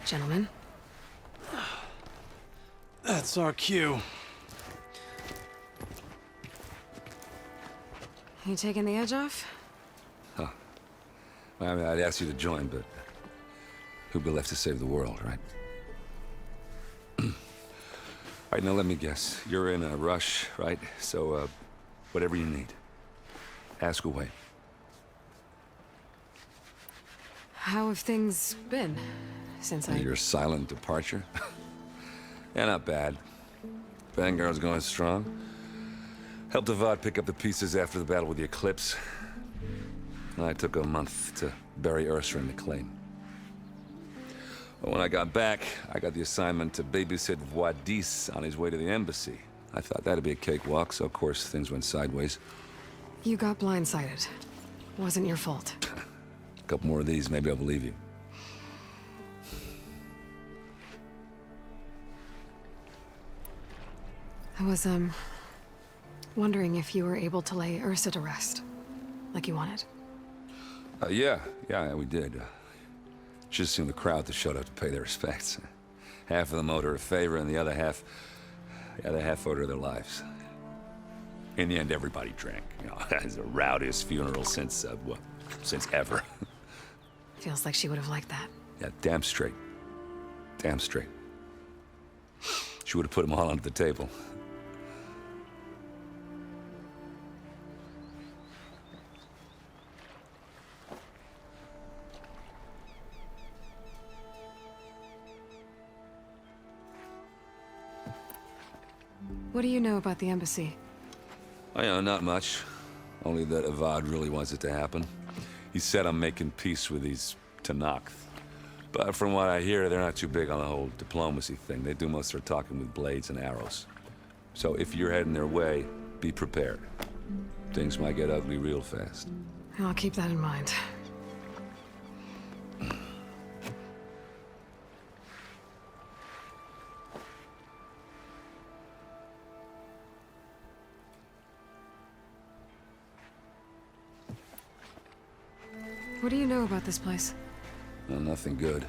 gentlemen. That's our cue. You taking the edge off? Huh. Well, I mean, I'd ask you to join, but who'd be left to save the world, right? All right, now let me guess. You're in a rush, right? So, whatever you need, ask away. How have things been since Your silent departure? Yeah, not bad. Vanguard's going strong. Helped Avad pick up the pieces after the battle with the Eclipse. I took a month to bury Ursa in the claim. But when I got back, I got the assignment to babysit Wadis on his way to the embassy. I thought that'd be a cakewalk, so of course things went sideways. You got blindsided. Wasn't your fault. A couple more of these, maybe I'll believe you. I was, wondering if you were able to lay Ursa to rest, like you wanted. Yeah, we did. Just assumed the crowd that showed up to pay their respects. Half of them owed her a favor, and the other half owed her their lives. In the end, everybody drank. You know, it's the rowdiest funeral since, well, since ever. Feels like she would have liked that. Yeah, damn straight. Damn straight. She would have put them all under the table. What do you know about the embassy? I know, not much. Only that Avad really wants it to happen. He said I'm making peace with these Tanakh. But from what I hear, they're not too big on the whole diplomacy thing. They do most of their talking with blades and arrows. So if you're heading their way, be prepared. Things might get ugly real fast. I'll keep that in mind. What do you know about this place? Well, nothing good.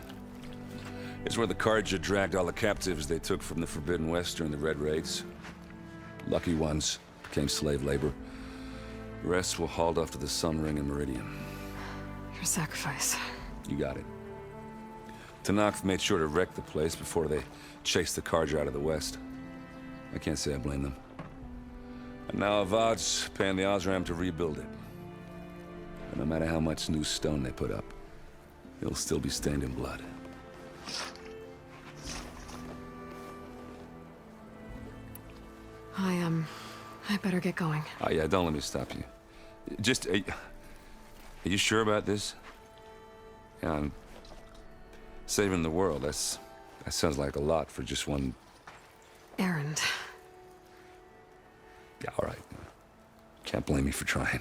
It's where the Carja dragged all the captives they took from the Forbidden West during the Red Raids. Lucky ones became slave labor. The rest were hauled off to the Sun Ring and Meridian. Your sacrifice. You got it. Tanakh made sure to wreck the place before they chased the Carja out of the West. I can't say I blame them. And now Avad's paying the Osram to rebuild it. And no matter how much new stone they put up, it'll still be stained in blood. I better get going. Oh yeah, don't let me stop you. Just, are you sure about this? Yeah, I'm saving the world. That sounds like a lot for just one... Errand. Yeah, all right. Can't blame me for trying.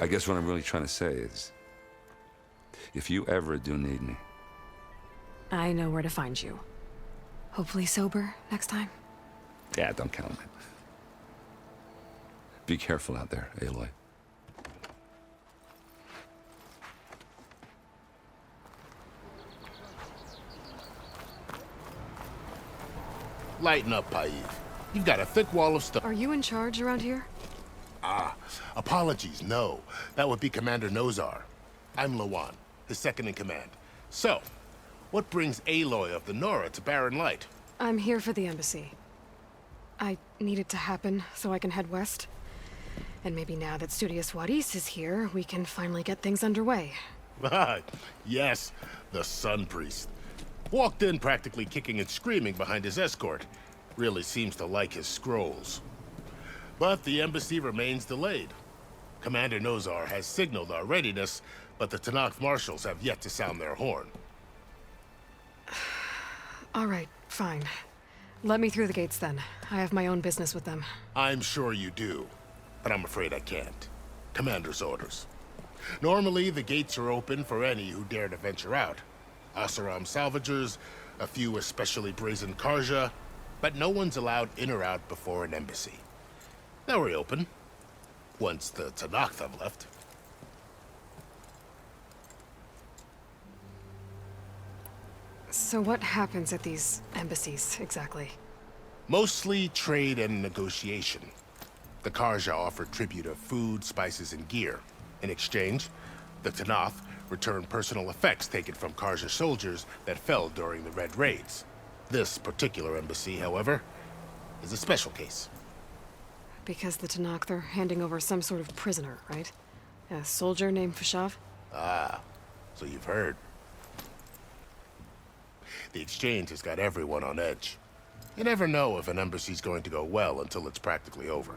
I guess what I'm really trying to say is, if you ever do need me... I know where to find you. Hopefully sober next time. Yeah, don't count on it. Be careful out there, Aloy. Lighten up, Paiv. You've got a thick wall of stone. Are you in charge around here? Apologies, no. That would be Commander Nozar. I'm Lawan, his second-in-command. So, what brings Aloy of the Nora to Barren Light? I'm here for the embassy. I need it to happen so I can head west. And maybe now that Studious Wadis is here, we can finally get things underway. Yes, the Sun Priest. Walked in practically kicking and screaming behind his escort. Really seems to like his scrolls. But the embassy remains delayed. Commander Nozar has signaled our readiness, but the Tanakh marshals have yet to sound their horn. All right, fine. Let me through the gates then. I have my own business with them. I'm sure you do, but I'm afraid I can't. Commander's orders. Normally, the gates are open for any who dare to venture out. Oseram salvagers, a few especially brazen Karja, but no one's allowed in or out before an embassy. They'll reopen, once the Tanakh have left. So what happens at these embassies, exactly? Mostly trade and negotiation. The Karja offer tribute of food, spices, and gear. In exchange, the Tanath return personal effects taken from Karja soldiers that fell during the Red Raids. This particular embassy, however, is a special case. Because the Tanakh, they're handing over some sort of prisoner, right? A soldier named Fashav? Ah, so you've heard. The exchange has got everyone on edge. You never know if an embassy's going to go well until it's practically over.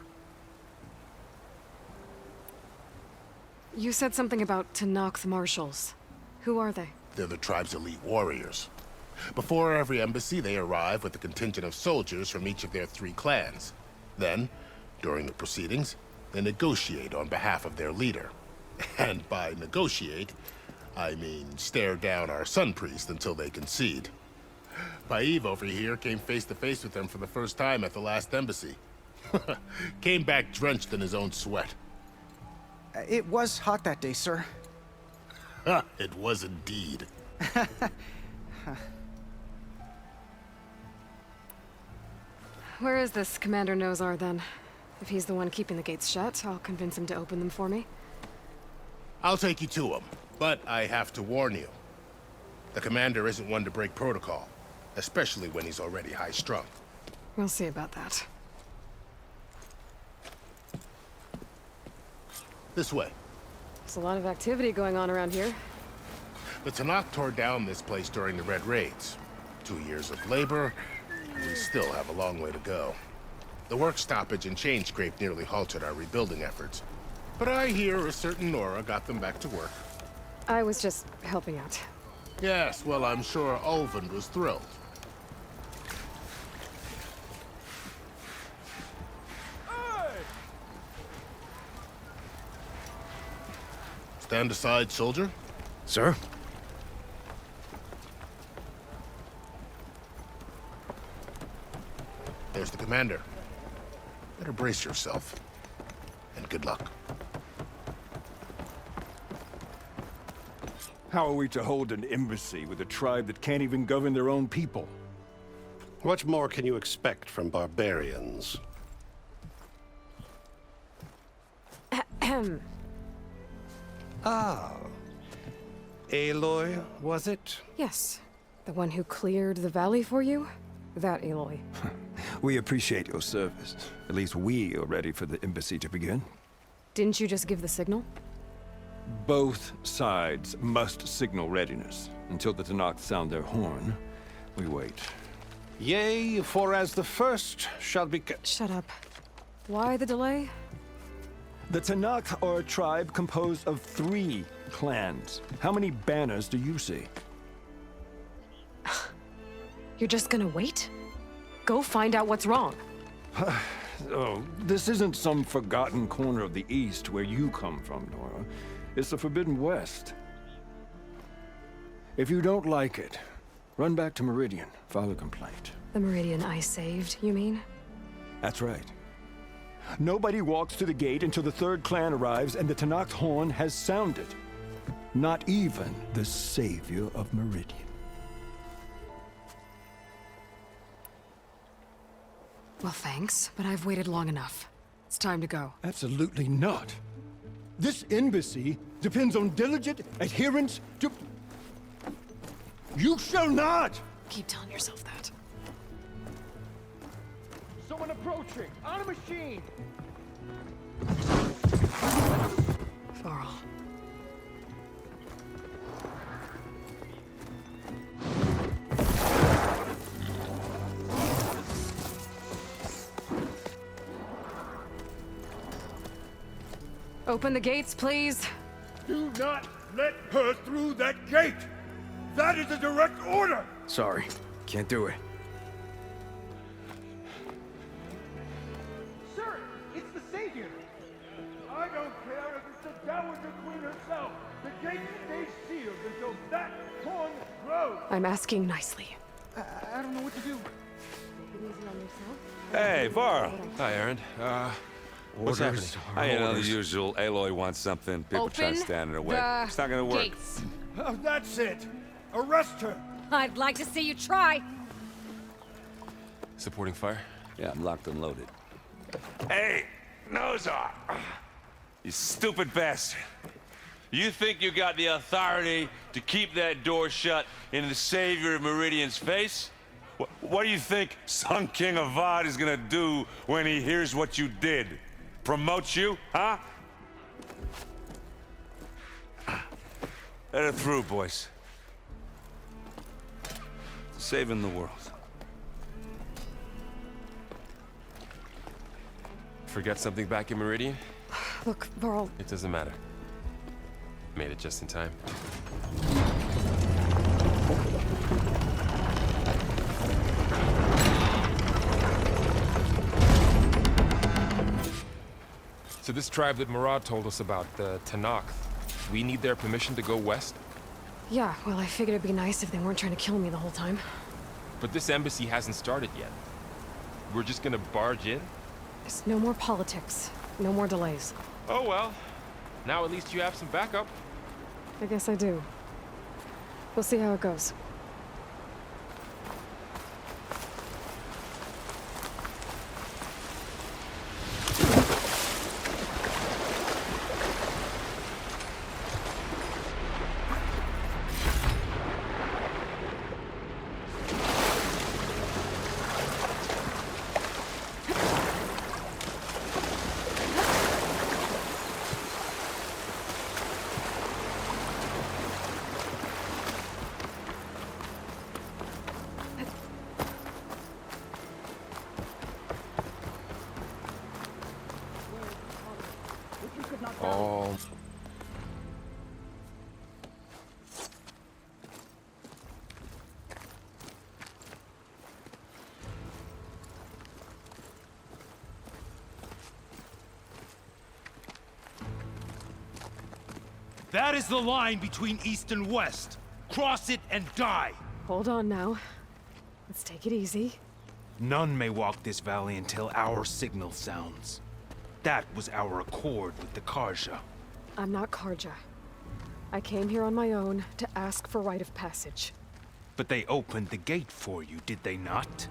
You said something about Tanakh marshals. Who are they? They're the tribe's elite warriors. Before every embassy, they arrive with a contingent of soldiers from each of their 3 clans. Then, during the proceedings, they negotiate on behalf of their leader. And by negotiate, I mean stare down our sun priest until they concede. Paeve over here came face to face with them for the first time at the last embassy. Came back drenched in his own sweat. It was hot that day, sir. It was indeed. Where is this Commander Nozar, then? If he's the one keeping the gates shut, I'll convince him to open them for me. I'll take you to him, but I have to warn you. The commander isn't one to break protocol, especially when he's already high-strung. We'll see about that. This way. There's a lot of activity going on around here. The Tanakh tore down this place during the Red Raids. 2 years of labor, and we still have a long way to go. The work stoppage and chain scrape nearly halted our rebuilding efforts. But I hear a certain Nora got them back to work. I was just helping out. Yes, well, I'm sure Ulvund was thrilled. Stand aside, soldier. Sir? There's the commander. Better brace yourself. And good luck. How are we to hold an embassy with a tribe that can't even govern their own people? What more can you expect from barbarians? Ah. Aloy, was it? Yes. The one who cleared the valley for you? That Aloy. We appreciate your service. At least we are ready for the embassy to begin. Didn't you just give the signal? Both sides must signal readiness. Until the Tanakh sound their horn, we wait. Yea, for as the first shall be... Shut up. Why the delay? The Tanakh are a tribe composed of 3 clans. How many banners do you see? You're just gonna wait? Go find out what's wrong. Oh, this isn't some forgotten corner of the East where you come from, Nora. It's the Forbidden West. If you don't like it, run back to Meridian, file a complaint. The Meridian I saved, you mean? That's right. Nobody walks to the gate until the 3rd clan arrives and the Tanakh horn has sounded. Not even the savior of Meridian. Well, thanks, but I've waited long enough. It's time to go. Absolutely not. This embassy depends on diligent adherence to... You shall not! Keep telling yourself that. Someone approaching! On a machine! Varl. Open the gates, please. Do not let her through that gate! That is a direct order! Sorry, can't do it. Sir, it's the Savior! I don't care if it's the Dowager Queen herself! The gate stays sealed until that horn blows! I'm asking nicely. I don't know what to do. Hey, Varl. Hi, Aaron. What's Orders happening? You know, the usual. Aloy wants something. People try to Open stand in her way. the It's not gonna work. gates. That's it! Arrest her! I'd like to see you try. Supporting fire? Yeah, I'm locked and loaded. Hey, Nozar! You stupid bastard. You think you got the authority to keep that door shut in the Savior of Meridian's face? What do you think Sun King Avad is gonna do when he hears what you did? Promote you, huh? Let it through, boys. Saving the world. Forget something back in Meridian? Look, Varl, It doesn't matter. Made it just in time. So this tribe that Murad told us about, the Tanakh, we need their permission to go west? yeah, well, I figured it'd be nice if they weren't trying to kill me the whole time. But this embassy hasn't started yet. We're just gonna barge in? There's no more politics, no more delays. Oh well. Now at least you have some backup. I guess I do. We'll see how it goes. Oh. That is the line between East and West. Cross it and die. Hold on now. Let's take it easy. None may walk this valley until our signal sounds. That was our accord with the Karja. I'm not Karja. I came here on my own to ask for rite of passage. But they opened the gate for you, did they not?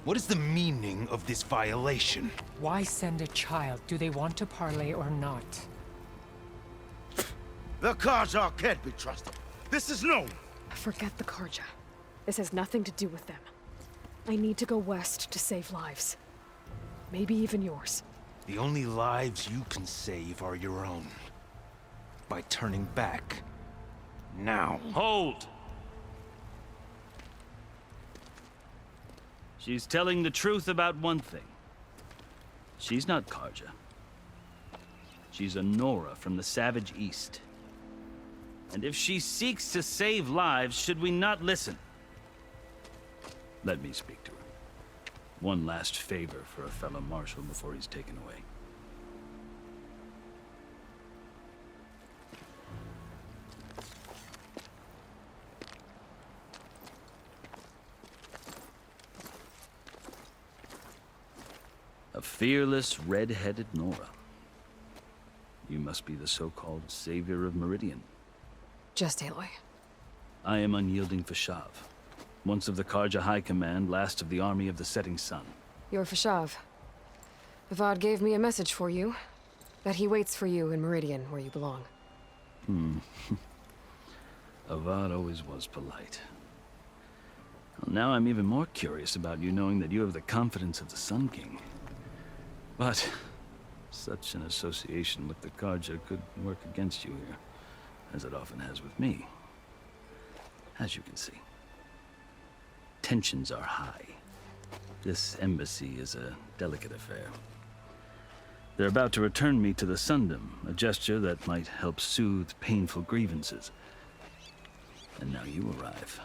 What is the meaning of this violation? Why send a child? Do they want to parley or not? The Karja can't be trusted. This is known. Forget the Karja. This has nothing to do with them. I need to go west to save lives. Maybe even yours. The only lives you can save are your own. By turning back. Now. Hold! She's telling the truth about one thing. She's not Karja. She's a Nora from the Savage East. And if she seeks to save lives, should we not listen? Let me speak to her. One last favor for a fellow marshal before he's taken away. A fearless, red-headed Nora. You must be the so-called savior of Meridian. Just Aloy. I am unyielding Fashav. Once of the Karja High Command, last of the army of the Setting Sun. You're Fashav. Avad gave me a message for you. That he waits for you in Meridian, where you belong. Avad always was polite. Well, now I'm even more curious about you knowing that you have the confidence of the Sun King. But such an association with the Karja could work against you here, as it often has with me. As you can see. Tensions are high. This embassy is a delicate affair. They're about to return me to the Sundom, a gesture that might help soothe painful grievances. And now you arrive,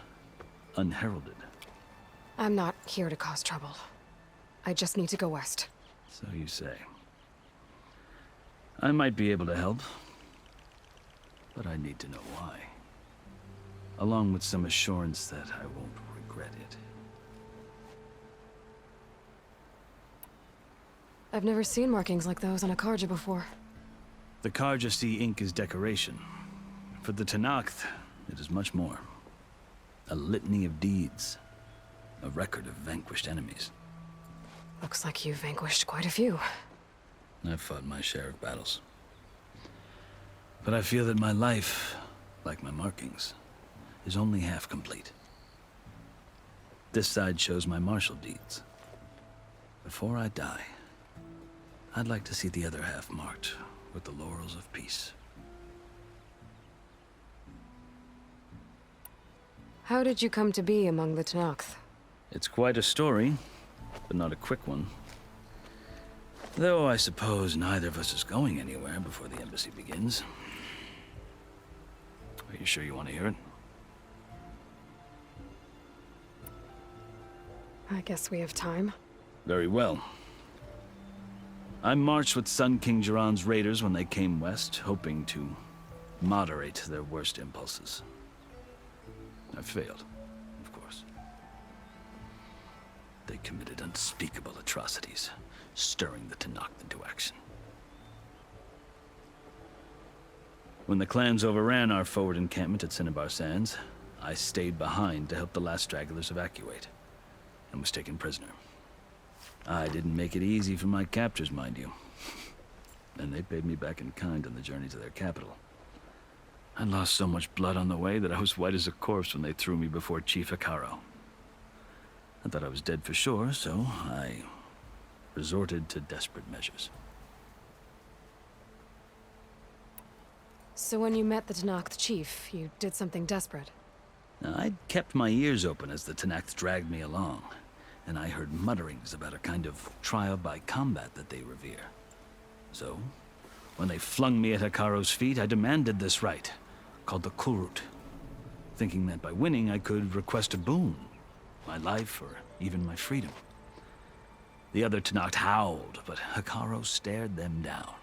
unheralded. I'm not here to cause trouble. I just need to go west. So you say. I might be able to help, but I need to know why. Along with some assurance that I won't regret it. I've never seen markings like those on a Karja before. The Karja see ink as decoration. For the Tanakh, it is much more. A litany of deeds. A record of vanquished enemies. Looks like you've vanquished quite a few. I've fought my share of battles. But I feel that my life, like my markings, is only half complete. This side shows my martial deeds. Before I die, I'd like to see the other half marked with the laurels of peace. How did you come to be among the Tenakth? It's quite a story, but not a quick one. Though I suppose neither of us is going anywhere before the embassy begins. Are you sure you want to hear it? I guess we have time. Very well. I marched with Sun King Jiran's raiders when they came west, hoping to moderate their worst impulses. I failed, of course. They committed unspeakable atrocities, stirring the Tenakth into action. When the clans overran our forward encampment at Cinnabar Sands, I stayed behind to help the last stragglers evacuate, and was taken prisoner. I didn't make it easy for my captors, mind you. And they paid me back in kind on the journey to their capital. I lost so much blood on the way that I was white as a corpse when they threw me before Chief Hikaro. I thought I was dead for sure, so I resorted to desperate measures. So when you met the Tenakth chief, you did something desperate? Now, I'd kept my ears open as the Tenakth dragged me along, and I heard mutterings about a kind of trial by combat that they revere. So, when they flung me at Hikaro's feet, I demanded this right, called the Kulrut, thinking that by winning I could request a boon, my life or even my freedom. The other Tenakth howled, but Hikaro stared them down,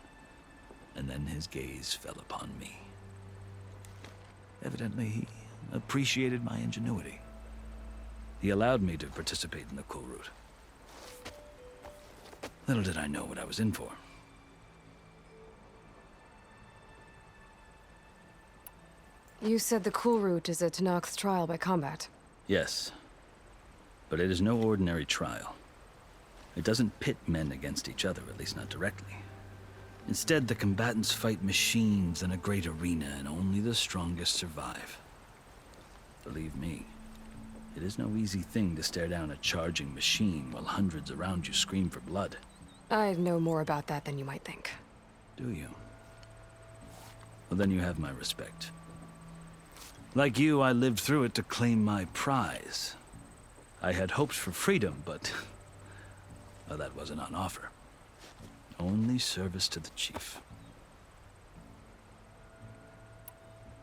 and then his gaze fell upon me. Evidently, he appreciated my ingenuity. He allowed me to participate in the Kulrut. Little did I know what I was in for. You said the Kulrut is a Tenakth trial by combat. Yes, but it is no ordinary trial. It doesn't pit men against each other, at least not directly. Instead, the combatants fight machines in a great arena, and only the strongest survive. Believe me, it is no easy thing to stare down a charging machine while hundreds around you scream for blood. I know more about that than you might think. Do you? Well, then you have my respect. Like you, I lived through it to claim my prize. I had hopes for freedom, but well, that wasn't on offer. Only service to the chief.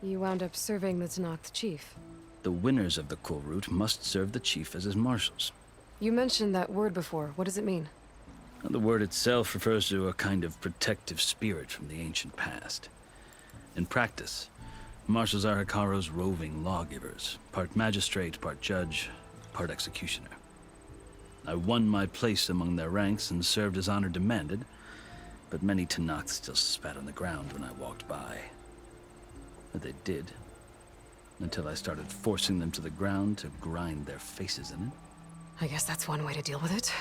You wound up serving the Tenakth chief. The winners of the Kulrut must serve the chief as his marshals. You mentioned that word before. What does it mean? The word itself refers to a kind of protective spirit from the ancient past. In practice, marshals are Hikaro's roving lawgivers, part magistrate, part judge, part executioner. I won my place among their ranks and served as honor demanded, but many Tenakth still spat on the ground when I walked by. But they did, until I started forcing them to the ground to grind their faces in it. I guess that's one way to deal with it.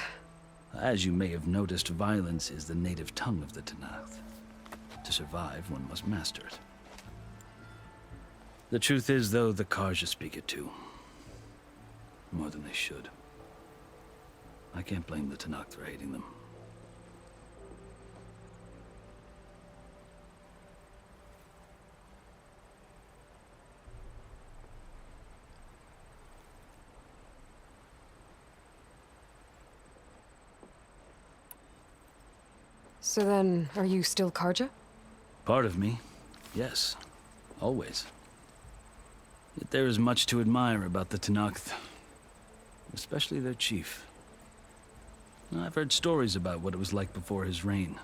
As you may have noticed, violence is the native tongue of the Tenakth. To survive, one must master it. The truth is, though, the Karja speak it too. More than they should. I can't blame the Tenakth for hating them. So then, are you still Karja? Part of me, yes. Always. Yet there is much to admire about the Tenakth. Especially their chief. I've heard stories about what it was like before his reign.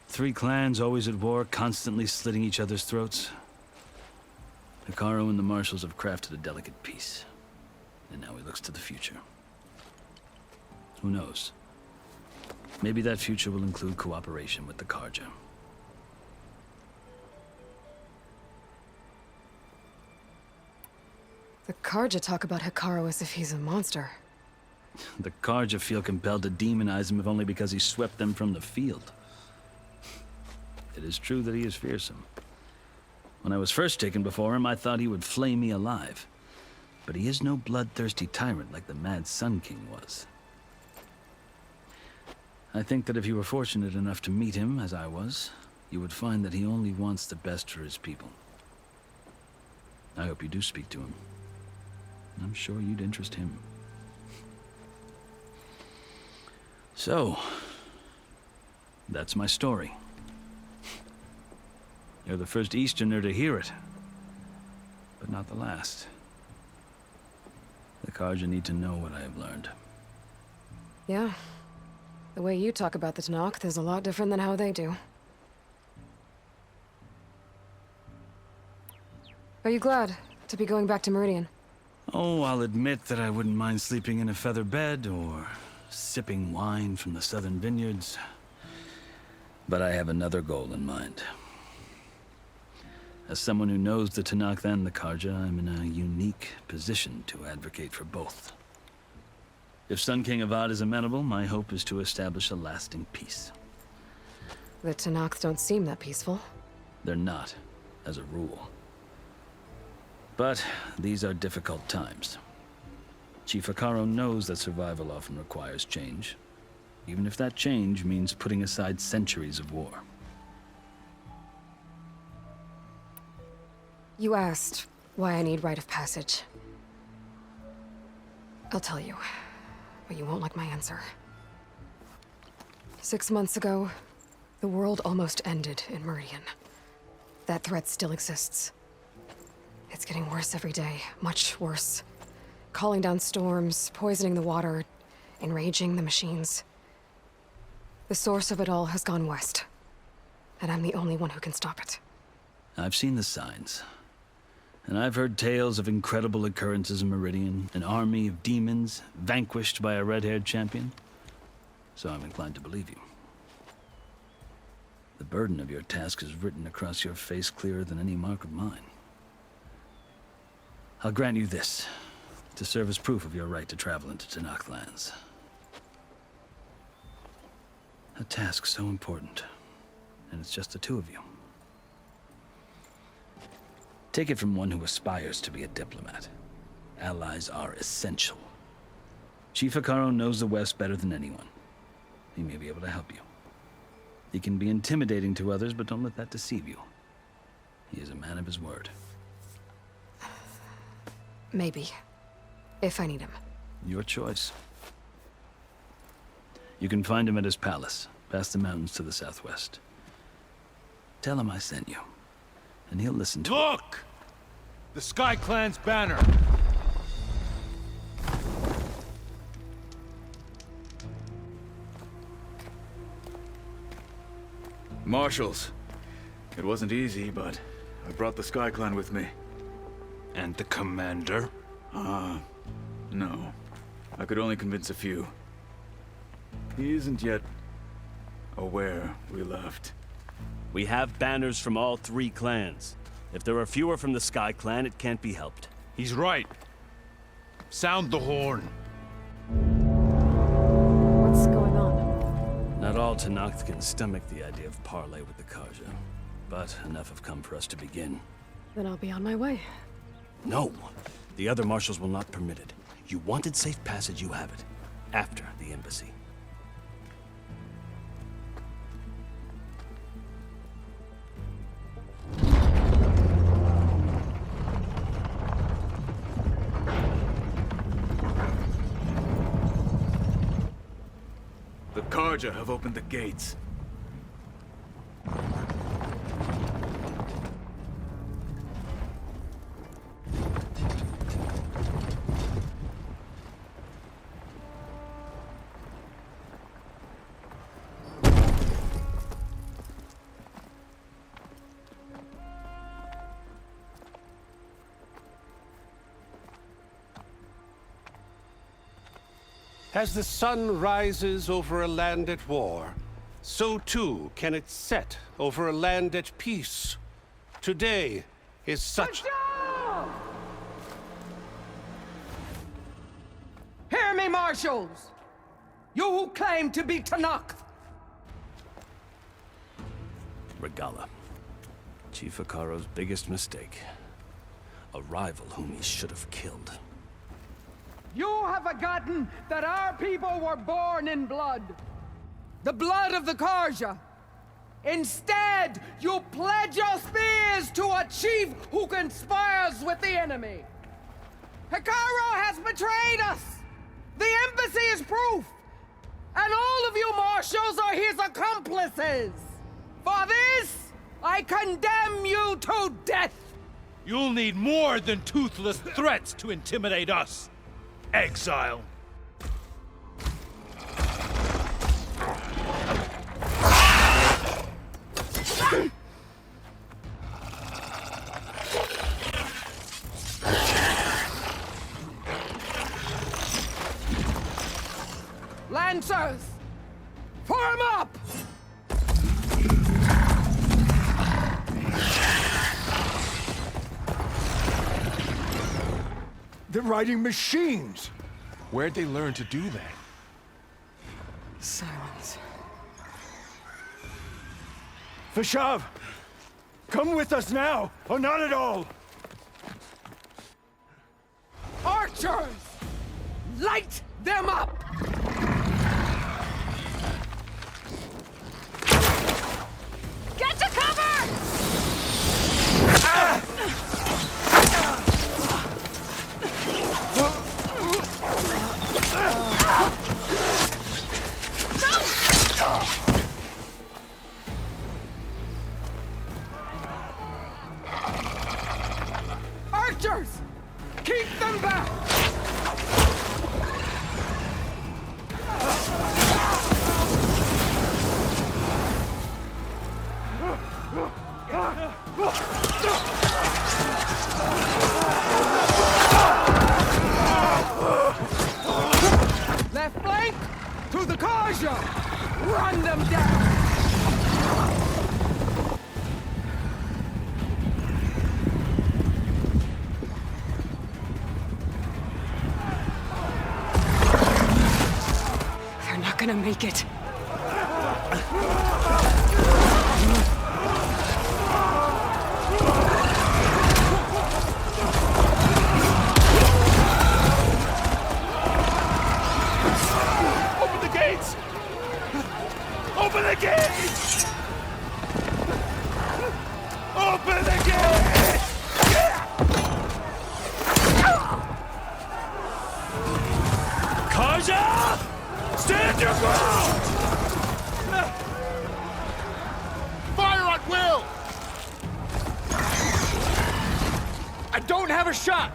3 clans always at war, constantly slitting each other's throats. Hikaro and the marshals have crafted a delicate peace. And now he looks to the future. Who knows? Maybe that future will include cooperation with the Karja. The Karja talk about Hikaru as if he's a monster. The Karja feel compelled to demonize him if only because he swept them from the field. It is true that he is fearsome. When I was first taken before him, I thought he would flay me alive. But he is no bloodthirsty tyrant like the Mad Sun King was. I think that if you were fortunate enough to meet him, as I was, you would find that he only wants the best for his people. I hope you do speak to him. I'm sure you'd interest him. So, that's my story. You're the first Easterner to hear it, but not the last. The Karja need to know what I have learned. Yeah. The way you talk about the Tanakh is a lot different than how they do. Are you glad to be going back to Meridian? Oh, I'll admit that I wouldn't mind sleeping in a feather bed or sipping wine from the southern vineyards. But I have another goal in mind. As someone who knows the Tanakh and the Karja, I'm in a unique position to advocate for both. If Sun King Avad is amenable, my hope is to establish a lasting peace. The Tanakhs don't seem that peaceful. They're not, as a rule. But these are difficult times. Chief Hikaru knows that survival often requires change, even if that change means putting aside centuries of war. You asked why I need rite of passage. I'll tell you, but you won't like my answer. 6 months ago, the world almost ended in Meridian. That threat still exists. It's getting worse every day, much worse. Calling down storms, poisoning the water, enraging the machines. The source of it all has gone west, and I'm the only one who can stop it. I've seen the signs. And I've heard tales of incredible occurrences in Meridian, an army of demons vanquished by a red-haired champion. So I'm inclined to believe you. The burden of your task is written across your face clearer than any mark of mine. I'll grant you this, to serve as proof of your right to travel into Tanakh lands. A task so important, and it's just the two of you. Take it from one who aspires to be a diplomat. Allies are essential. Chief Hikaru knows the West better than anyone. He may be able to help you. He can be intimidating to others, but don't let that deceive you. He is a man of his word. Maybe. If I need him. Your choice. You can find him at his palace, past the mountains to the southwest. Tell him I sent you, and he'll listen to it. Look! The Sky Clan's banner! Marshals. It wasn't easy, but I brought the Sky Clan with me. And the commander? No. I could only convince a few. He isn't yet aware we left. We have banners from all 3 clans. If there are fewer from the Sky Clan, it can't be helped. He's right. Sound the horn. What's going on? Not all Tanakh can stomach the idea of parley with the Karja, but enough have come for us to begin. Then I'll be on my way. No! The other marshals will not permit it. You wanted safe passage, you have it. After the embassy. The Karja have opened the gates. As the sun rises over a land at war, so too can it set over a land at peace. Today is such... marshals! You who claim to be Tanakh! Regala. Chief Hikaro's biggest mistake. A rival whom he should have killed. You have forgotten that our people were born in blood. The blood of the Karja. Instead, you pledge your spears to a chief who conspires with the enemy. Hikaro has betrayed us! The embassy is proof! And all of you marshals are his accomplices! For this, I condemn you to death! You'll need more than toothless threats to intimidate us, exile. Lancers! Form up! They're riding machines! Where'd they learn to do that? Silence. Vashav! Come with us now, or not at all! Archers! Light them up! Get to cover! Archers! Keep them back! Left flank! To the Karja! Run them down! They're not gonna make it. Open the gates! Open the gates! Open the gates! Karja! Stand your ground! Fire at will! I don't have a shot!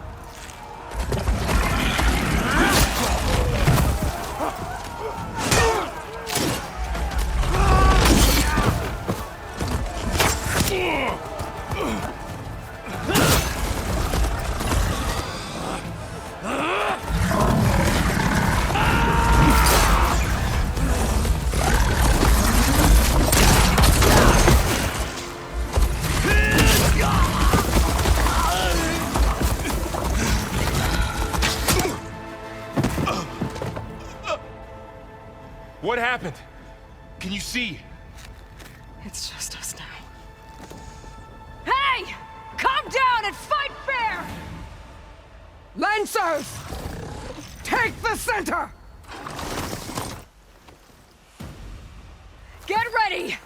What happened? Can you see? It's just us now. Hey! Calm down and fight fair! Lancers! Take the center! Get ready!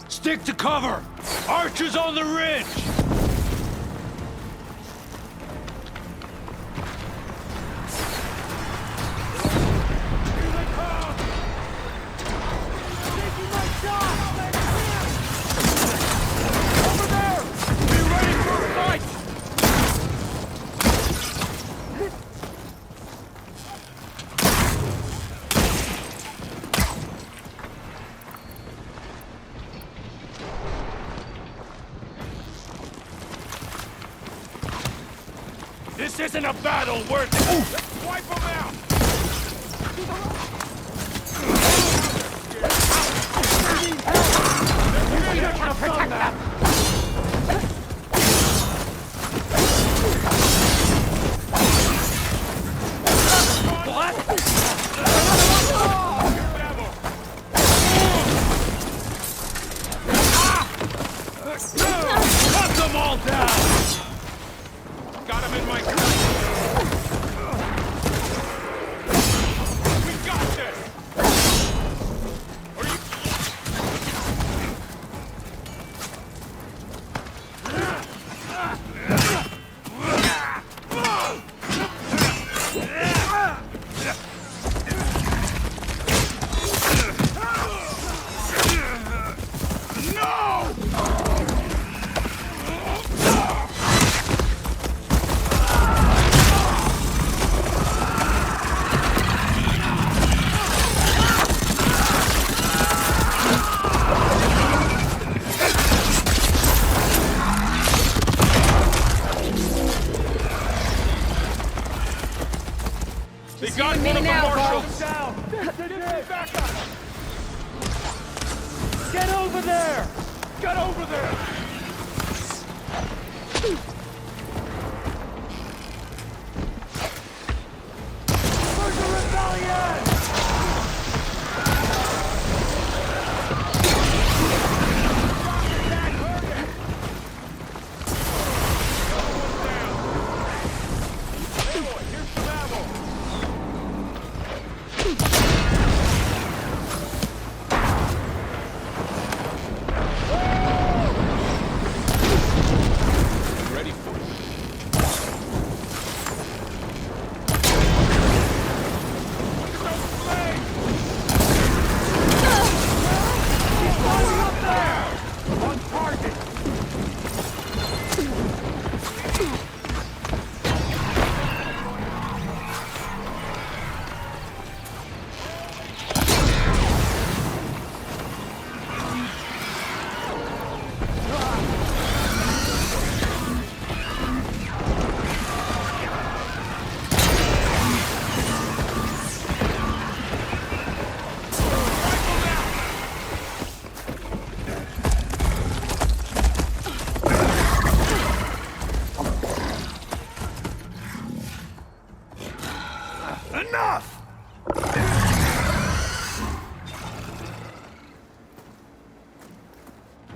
Stick to cover! Archers on the ridge! This isn't a battle worth it! Let's wipe them out! can't protect them! Cut them all down! Got him in my sight! We got this! They got one of the marshals! Down! Back up! Get over there! Get over there! Where's the rebellion? Here's some ammo! Ready for it. Look at those flames! He's going up there! On target! Enough!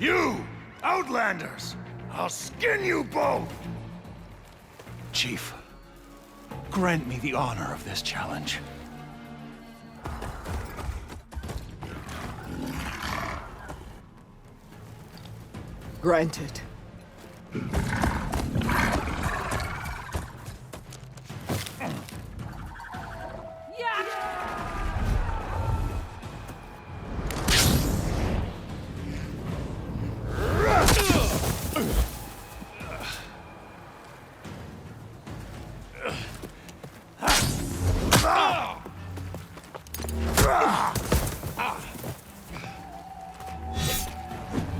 You! Outlanders! I'll skin you both! Chief, grant me the honor of this challenge. Granted.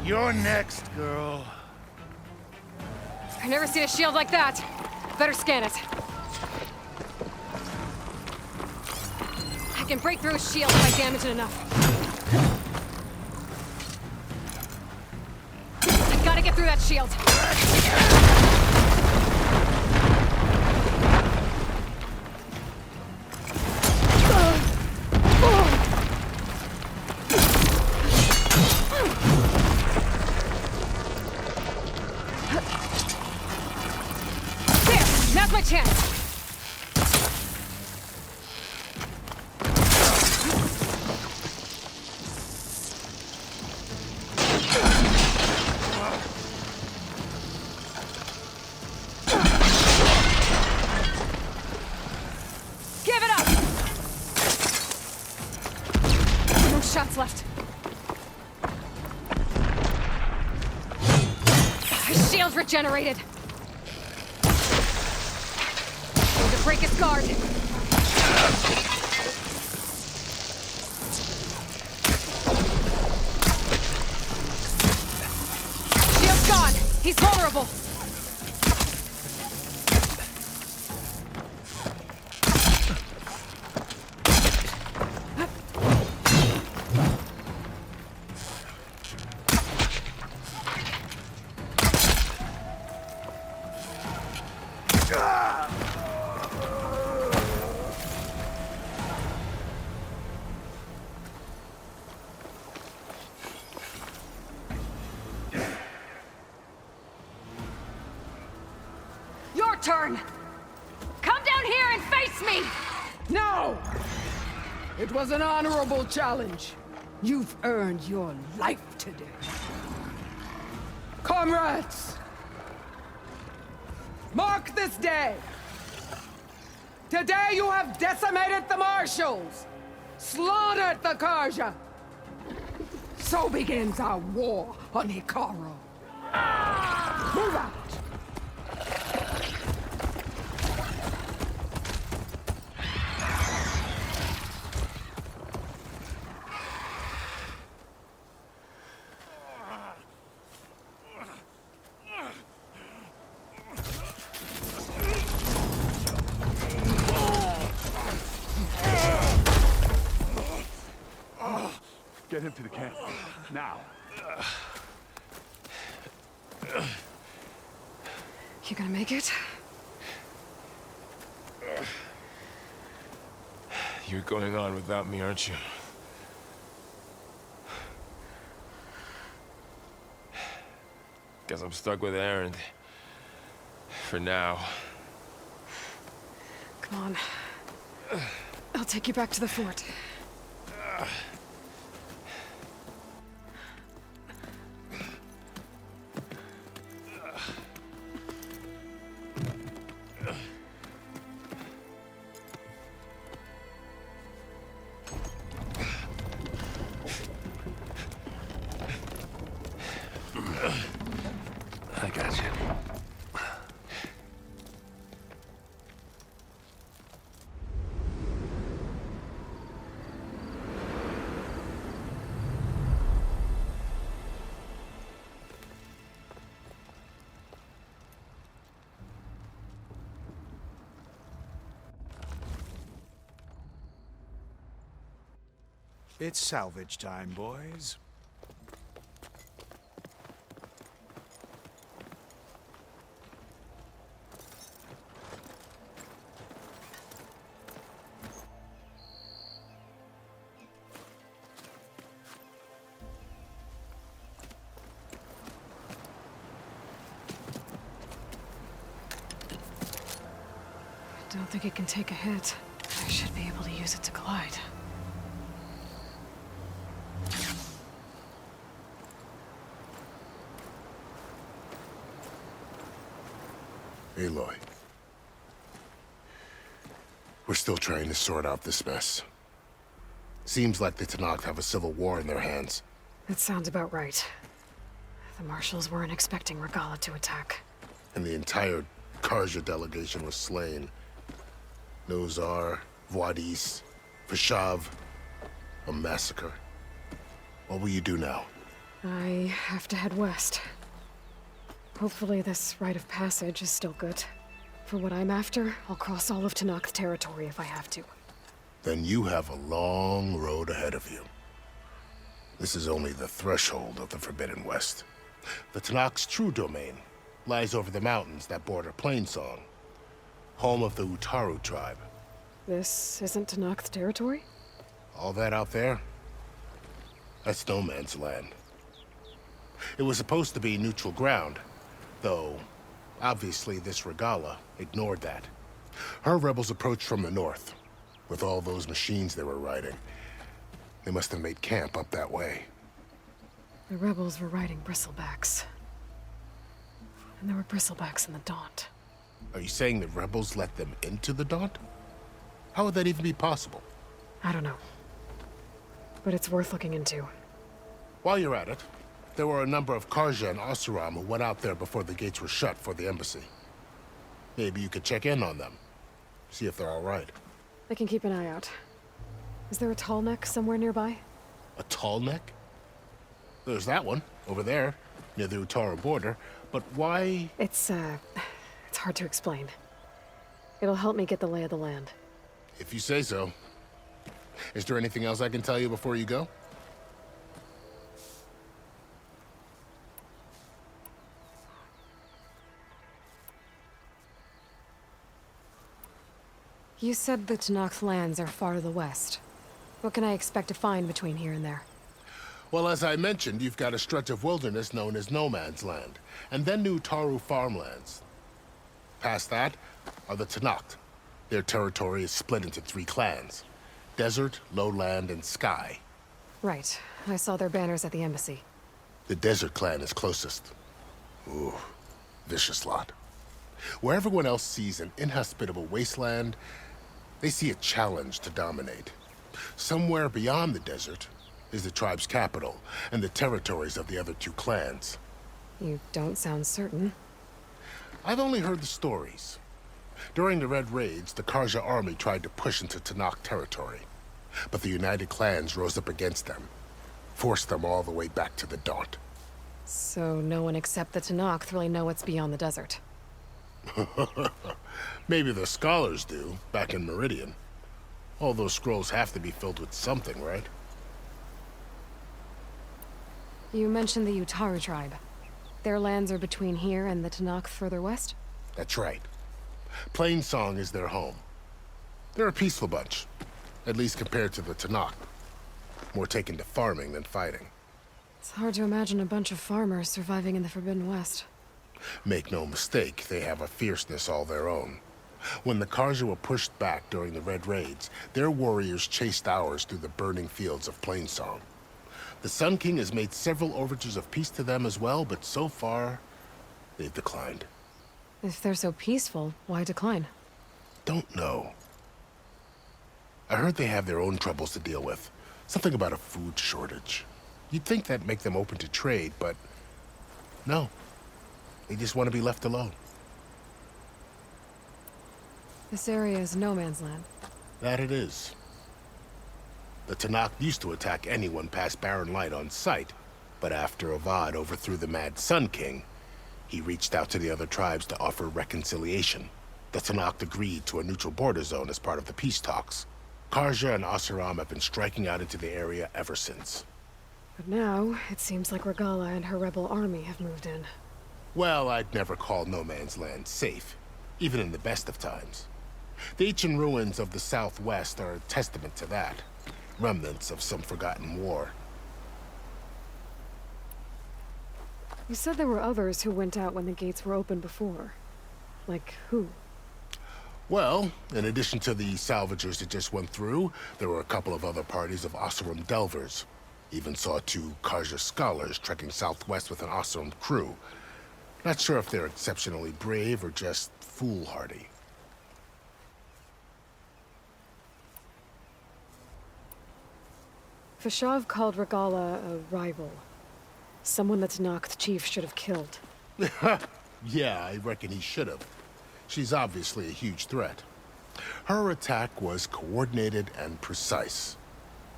You're next, girl. I've never seen a shield like that. Better scan it. I can break through a shield if I damage it enough. I gotta get through that shield. Now's my chance! Give it up! No shots left. His shield's regenerated. Break his guard. Shield's gone. He's vulnerable. turn! Come down here and face me! No! It was an honorable challenge. You've earned your life today. Comrades! Mark this day! Today you have decimated the Marshals! Slaughtered the Karja! So begins our war on Hikaru. Move out! Get him to the camp. Now. You gonna make it? You're going on without me, aren't you? Guess I'm stuck with Erend. For now. Come on. I'll take you back to the fort. I got you. It's salvage time, boys. I don't think it can take a hit. I should be able to use it to glide. Aloy. We're still trying to sort out this mess. Seems like the Tenakth have a civil war in their hands. That sounds about right. The Marshals weren't expecting Regala to attack. And the entire Karja delegation was slain. Nozar, Vuadis, Vashav. A massacre. What will you do now? I have to head west. Hopefully this rite of passage is still good. For what I'm after, I'll cross all of Tenakth territory if I have to. Then you have a long road ahead of you. This is only the threshold of the Forbidden West. The Tenakth's true domain lies over the mountains that border Plainsong, home of the Utaru tribe. This isn't Tenakth territory? All that out there? That's no man's land. It was supposed to be neutral ground, though obviously this Regala ignored that. Her rebels approached from the north, with all those machines they were riding. They must have made camp up that way. The rebels were riding bristlebacks. And there were bristlebacks in the Daunt. Are you saying the rebels let them into the Daunt? How would that even be possible? I don't know. But it's worth looking into. While you're at it, there were a number of Karja and Oseram who went out there before the gates were shut for the embassy. Maybe you could check in on them. See if they're all right. I can keep an eye out. Is there a tall neck somewhere nearby? A tall neck? There's that one, over there, near the Utaru border. But why? It's hard to explain. It'll help me get the lay of the land. If you say so. Is there anything else I can tell you before you go? You said the Tenakth lands are far to the west. What can I expect to find between here and there? Well, as I mentioned, you've got a stretch of wilderness known as No Man's Land, and then New Taru farmlands. Past that are the Tanakh. Their territory is split into 3 clans: Desert, Lowland, and Sky. Right. I saw their banners at the embassy. The Desert clan is closest. Ooh, vicious lot. Where everyone else sees an inhospitable wasteland, they see a challenge to dominate. Somewhere beyond the desert is the tribe's capital and the territories of the other 2 clans. You don't sound certain. I've only heard the stories. During the Red Raids, the Karja army tried to push into Tanakh territory, but the United Clans rose up against them, forced them all the way back to the Daunt. So no one except the Tanakh really know what's beyond the desert. Maybe the scholars do, back in Meridian. All those scrolls have to be filled with something, right? You mentioned the Utaru tribe. Their lands are between here and the Tanakh further west? That's right. Plainsong is their home. They're a peaceful bunch, at least compared to the Tanakh. More taken to farming than fighting. It's hard to imagine a bunch of farmers surviving in the Forbidden West. Make no mistake, they have a fierceness all their own. When the Karja were pushed back during the Red Raids, their warriors chased ours through the burning fields of Plainsong. The Sun King has made several overtures of peace to them as well, but so far, they've declined. If they're so peaceful, why decline? Don't know. I heard they have their own troubles to deal with. Something about a food shortage. You'd think that'd make them open to trade, but no. They just want to be left alone. This area is no man's land. That it is. The Tanakh used to attack anyone past Barren Light on sight, but after Avad overthrew the Mad Sun King, he reached out to the other tribes to offer reconciliation. The Tanakh agreed to a neutral border zone as part of the peace talks. Karja and Asuram have been striking out into the area ever since. But now, it seems like Regala and her rebel army have moved in. Well, I'd never call no man's land safe, even in the best of times. The ancient ruins of the Southwest are a testament to that. Remnants of some forgotten war. You said there were others who went out when the gates were open before. Like who? Well, in addition to the salvagers that just went through, there were a couple of other parties of Oseram delvers. Even saw 2 Karja scholars trekking southwest with an Oseram crew. Not sure if they're exceptionally brave or just foolhardy. Fashav called Regala a rival. Someone the Tanakh chief should have killed. Yeah, I reckon he should have. She's obviously a huge threat. Her attack was coordinated and precise.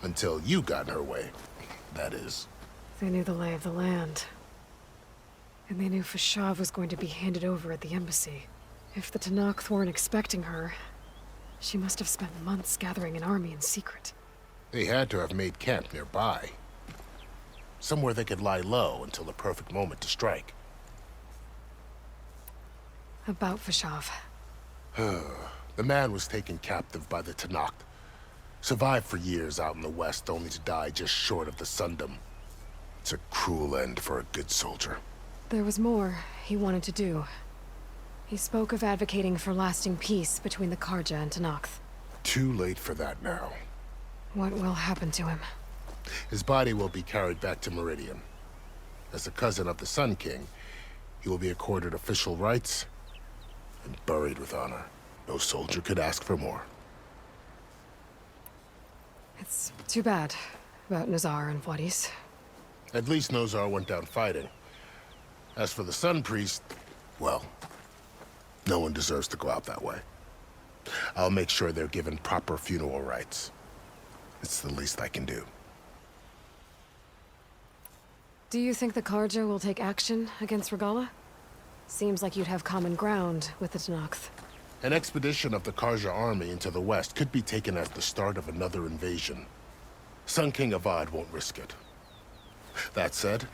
Until you got in her way, that is. They knew the lay of the land. And they knew Fashav was going to be handed over at the embassy. If the Tanakh weren't expecting her, she must have spent months gathering an army in secret. They had to have made camp nearby. Somewhere they could lie low until the perfect moment to strike. About Fashav. The man was taken captive by the Tanakh. Survived for years out in the west, only to die just short of the Sundom. It's a cruel end for a good soldier. There was more he wanted to do. He spoke of advocating for lasting peace between the Karja and Tanakh. Too late for that now. What will happen to him? His body will be carried back to Meridian. As a cousin of the Sun King, he will be accorded official rights and buried with honor. No soldier could ask for more. It's too bad about Nazar and Wadis. At least Nozar went down fighting. As for the Sun Priest, well, no one deserves to go out that way. I'll make sure they're given proper funeral rites. It's the least I can do. Do you think the Karja will take action against Regala? Seems like you'd have common ground with the Tanakh. An expedition of the Karja army into the west could be taken as the start of another invasion. Sun King Avad won't risk it. That said,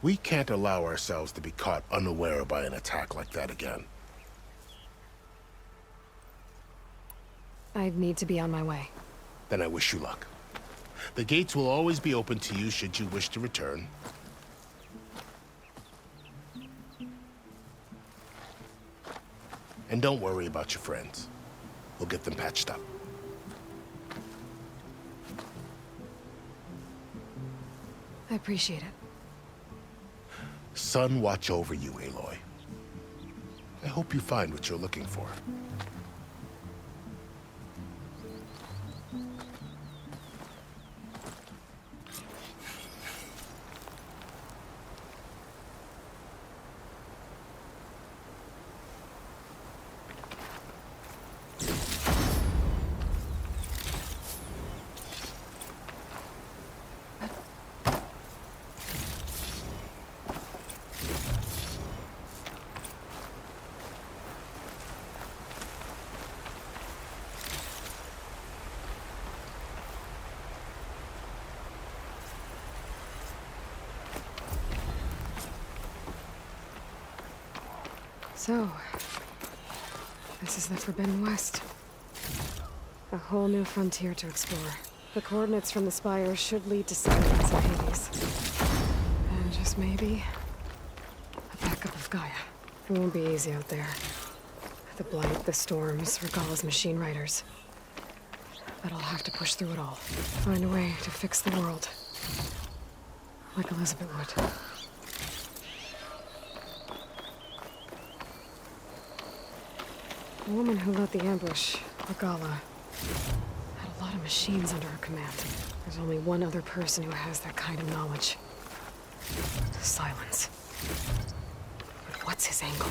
we can't allow ourselves to be caught unaware by an attack like that again. I'd need to be on my way. Then I wish you luck. The gates will always be open to you should you wish to return. And don't worry about your friends. We'll get them patched up. I appreciate it. Sun watch over you, Aloy. I hope you find what you're looking for. So, this is the Forbidden West. A whole new frontier to explore. The coordinates from the spire should lead to settlements in Hades. And just maybe, a backup of Gaia. It won't be easy out there. The blight, the storms, Regalla's machine riders. But I'll have to push through it all. Find a way to fix the world. Like Elizabeth would. The woman who led the ambush, Regalla, had a lot of machines under her command. There's only one other person who has that kind of knowledge. Silence. But what's his angle?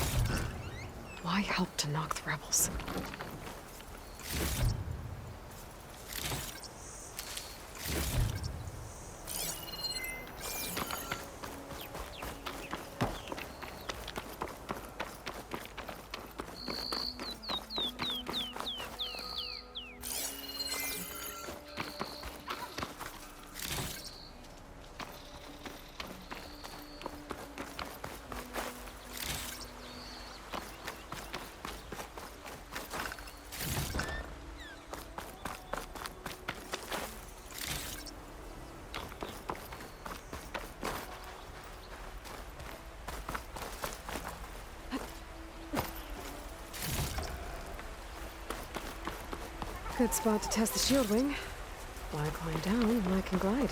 Why help to knock the rebels? Good spot to test the shield wing. Why climb down when I can glide?